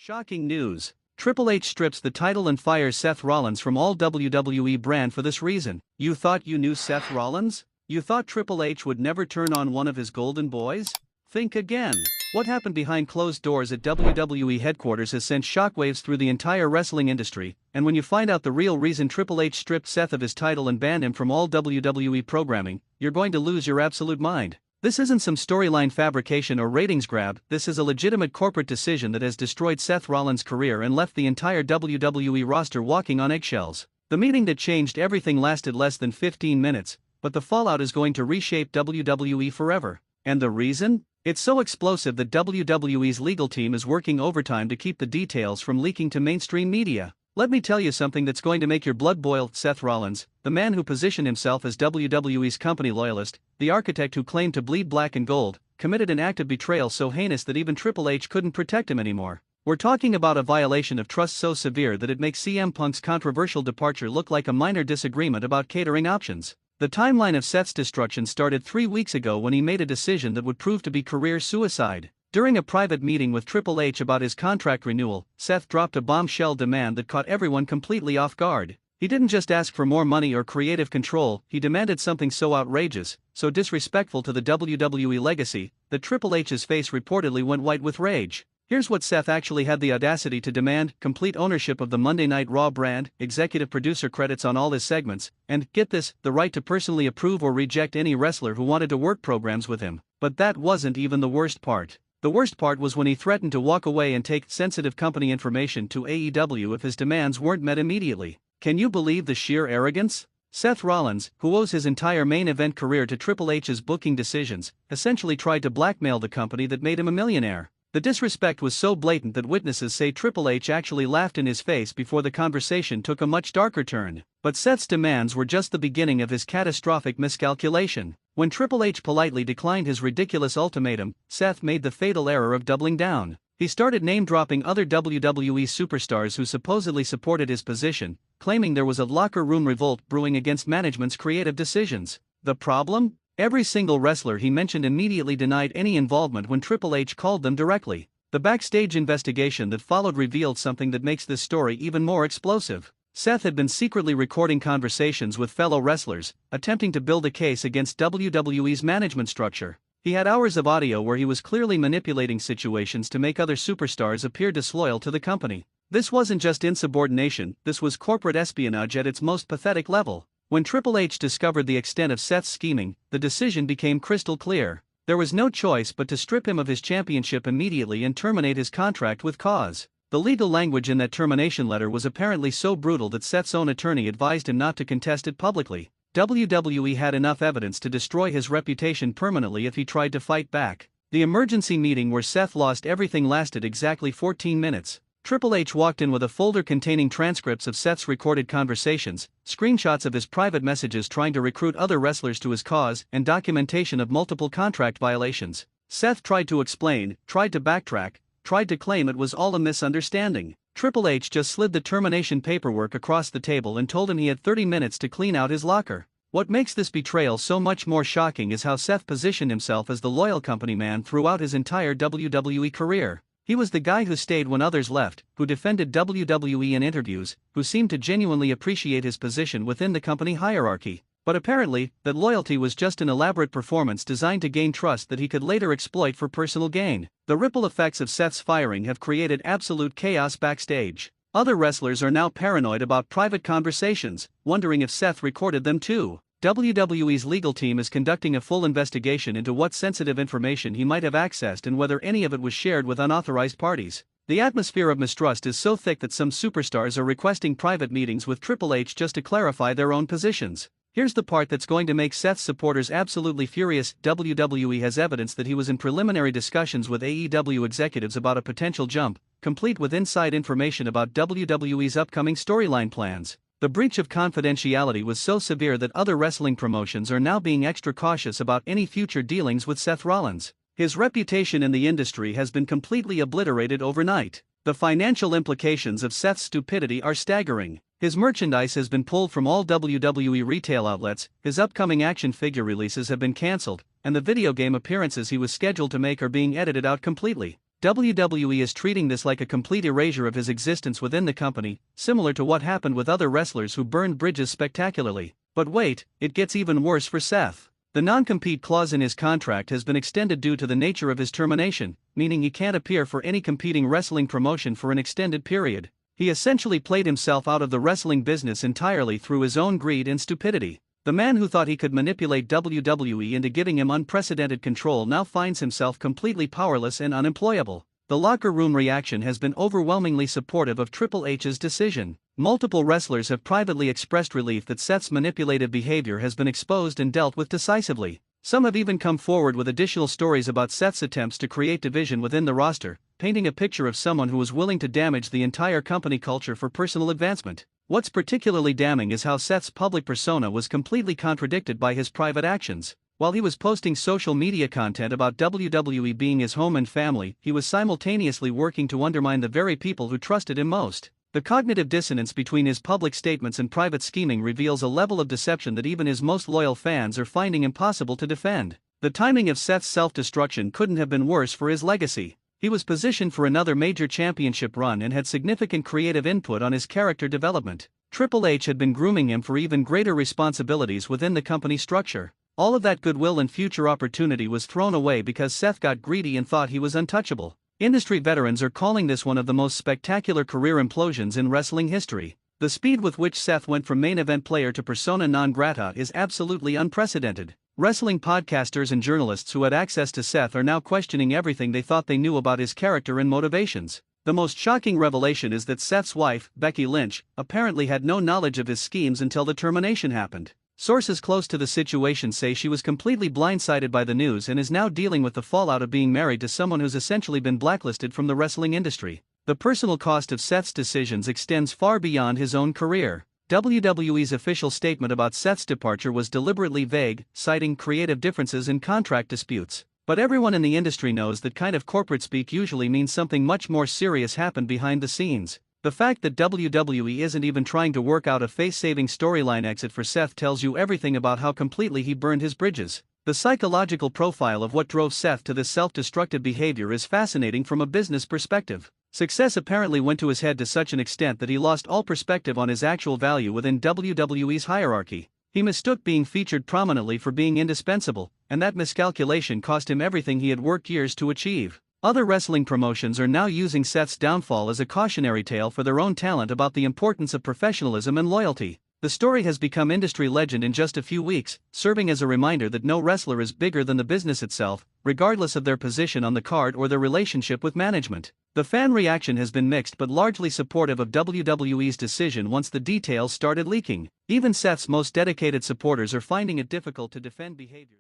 Shocking news. Triple H strips the title and fires Seth Rollins from all WWE brand for this reason. You thought you knew Seth Rollins? You thought Triple H would never turn on one of his golden boys? Think again. What happened behind closed doors at WWE headquarters has sent shockwaves through the entire wrestling industry, and when you find out the real reason Triple H stripped Seth of his title and banned him from all WWE programming, you're going to lose your absolute mind. This isn't some storyline fabrication or ratings grab, this is a legitimate corporate decision that has destroyed Seth Rollins' career and left the entire WWE roster walking on eggshells. The meeting that changed everything lasted less than 15 minutes, but the fallout is going to reshape WWE forever. And the reason? It's so explosive that WWE's legal team is working overtime to keep the details from leaking to mainstream media. Let me tell you something that's going to make your blood boil. Seth Rollins, the man who positioned himself as WWE's company loyalist, the architect who claimed to bleed black and gold, committed an act of betrayal so heinous that even Triple H couldn't protect him anymore. We're talking about a violation of trust so severe that it makes CM Punk's controversial departure look like a minor disagreement about catering options. The timeline of Seth's destruction started 3 weeks ago when he made a decision that would prove to be career suicide. During a private meeting with Triple H about his contract renewal, Seth dropped a bombshell demand that caught everyone completely off guard. He didn't just ask for more money or creative control, he demanded something so outrageous, so disrespectful to the WWE legacy, that Triple H's face reportedly went white with rage. Here's what Seth actually had the audacity to demand: complete ownership of the Monday Night Raw brand, executive producer credits on all his segments, and, get this, the right to personally approve or reject any wrestler who wanted to work programs with him. But that wasn't even the worst part. The worst part was when he threatened to walk away and take sensitive company information to AEW if his demands weren't met immediately. Can you believe the sheer arrogance? Seth Rollins, who owes his entire main event career to Triple H's booking decisions, essentially tried to blackmail the company that made him a millionaire. The disrespect was so blatant that witnesses say Triple H actually laughed in his face before the conversation took a much darker turn. But Seth's demands were just the beginning of his catastrophic miscalculation. When Triple H politely declined his ridiculous ultimatum, Seth made the fatal error of doubling down. He started name-dropping other WWE superstars who supposedly supported his position, claiming there was a locker room revolt brewing against management's creative decisions. The problem? Every single wrestler he mentioned immediately denied any involvement when Triple H called them directly. The Backstage investigation that followed revealed something that makes this story even more explosive. Seth had been secretly recording conversations with fellow wrestlers, attempting to build a case against WWE's management structure. He had hours of audio where he was clearly manipulating situations to make other superstars appear disloyal to the company. This wasn't just insubordination, this was corporate espionage at its most pathetic level. When Triple H discovered the extent of Seth's scheming, the decision became crystal clear. There was no choice but to strip him of his championship immediately and terminate his contract with cause. The legal language in that termination letter was apparently so brutal that Seth's own attorney advised him not to contest it publicly. WWE had enough evidence to destroy his reputation permanently if he tried to fight back. The emergency meeting where Seth lost everything lasted exactly 14 minutes. Triple H walked in with a folder containing transcripts of Seth's recorded conversations, screenshots of his private messages trying to recruit other wrestlers to his cause, and documentation of multiple contract violations. Seth tried to explain, tried to backtrack, tried to claim it was all a misunderstanding. Triple H just slid the termination paperwork across the table and told him he had 30 minutes to clean out his locker. What makes this betrayal so much more shocking is how Seth positioned himself as the loyal company man throughout his entire WWE career. He was the guy who stayed when others left, who defended WWE in interviews, who seemed to genuinely appreciate his position within the company hierarchy. But apparently, that loyalty was just an elaborate performance designed to gain trust that he could later exploit for personal gain. The ripple effects of Seth's firing have created absolute chaos backstage. Other wrestlers are now paranoid about private conversations, wondering if Seth recorded them too. WWE's legal team is conducting a full investigation into what sensitive information he might have accessed and whether any of it was shared with unauthorized parties. The atmosphere of mistrust is so thick that some superstars are requesting private meetings with Triple H just to clarify their own positions. Here's the part that's going to make Seth's supporters absolutely furious. WWE has evidence that he was in preliminary discussions with AEW executives about a potential jump, complete with inside information about WWE's upcoming storyline plans. The breach of confidentiality was so severe that other wrestling promotions are now being extra cautious about any future dealings with Seth Rollins. His reputation in the industry has been completely obliterated overnight. The financial implications of Seth's stupidity are staggering. His merchandise has been pulled from all WWE retail outlets, his upcoming action figure releases have been cancelled, and the video game appearances he was scheduled to make are being edited out completely. WWE is treating this like a complete erasure of his existence within the company, similar to what happened with other wrestlers who burned bridges spectacularly. But wait, it gets even worse for Seth. The non-compete clause in his contract has been extended due to the nature of his termination, meaning he can't appear for any competing wrestling promotion for an extended period. He essentially played himself out of the wrestling business entirely through his own greed and stupidity. The man who thought he could manipulate WWE into giving him unprecedented control now finds himself completely powerless and unemployable. The locker room reaction has been overwhelmingly supportive of Triple H's decision. Multiple wrestlers have privately expressed relief that Seth's manipulative behavior has been exposed and dealt with decisively. Some have even come forward with additional stories about Seth's attempts to create division within the roster, painting a picture of someone who was willing to damage the entire company culture for personal advancement. What's particularly damning is how Seth's public persona was completely contradicted by his private actions. While he was posting social media content about WWE being his home and family, he was simultaneously working to undermine the very people who trusted him most. The cognitive dissonance between his public statements and private scheming reveals a level of deception that even his most loyal fans are finding impossible to defend. The timing of Seth's self-destruction couldn't have been worse for his legacy. He was positioned for another major championship run and had significant creative input on his character development. Triple H had been grooming him for even greater responsibilities within the company structure. All of that goodwill and future opportunity was thrown away because Seth got greedy and thought he was untouchable. Industry veterans are calling this one of the most spectacular career implosions in wrestling history. The speed with which Seth went from main event player to persona non grata is absolutely unprecedented. Wrestling podcasters and journalists who had access to Seth are now questioning everything they thought they knew about his character and motivations. The most shocking revelation is that Seth's wife, Becky Lynch, apparently had no knowledge of his schemes until the termination happened. Sources close to the situation say she was completely blindsided by the news and is now dealing with the fallout of being married to someone who's essentially been blacklisted from the wrestling industry. The personal cost of Seth's decisions extends far beyond his own career. WWE's official statement about Seth's departure was deliberately vague, citing creative differences and contract disputes. But everyone in the industry knows that kind of corporate speak usually means something much more serious happened behind the scenes. The fact that WWE isn't even trying to work out a face-saving storyline exit for Seth tells you everything about how completely he burned his bridges. The psychological profile of what drove Seth to this self-destructive behavior is fascinating from a business perspective. Success apparently went to his head to such an extent that he lost all perspective on his actual value within WWE's hierarchy. He mistook being featured prominently for being indispensable, and that miscalculation cost him everything he had worked years to achieve. Other wrestling promotions are now using Seth's downfall as a cautionary tale for their own talent about the importance of professionalism and loyalty. The story has become industry legend in just a few weeks, serving as a reminder that no wrestler is bigger than the business itself, regardless of their position on the card or their relationship with management. The fan reaction has been mixed but largely supportive of WWE's decision once the details started leaking. Even Seth's most dedicated supporters are finding it difficult to defend behavior.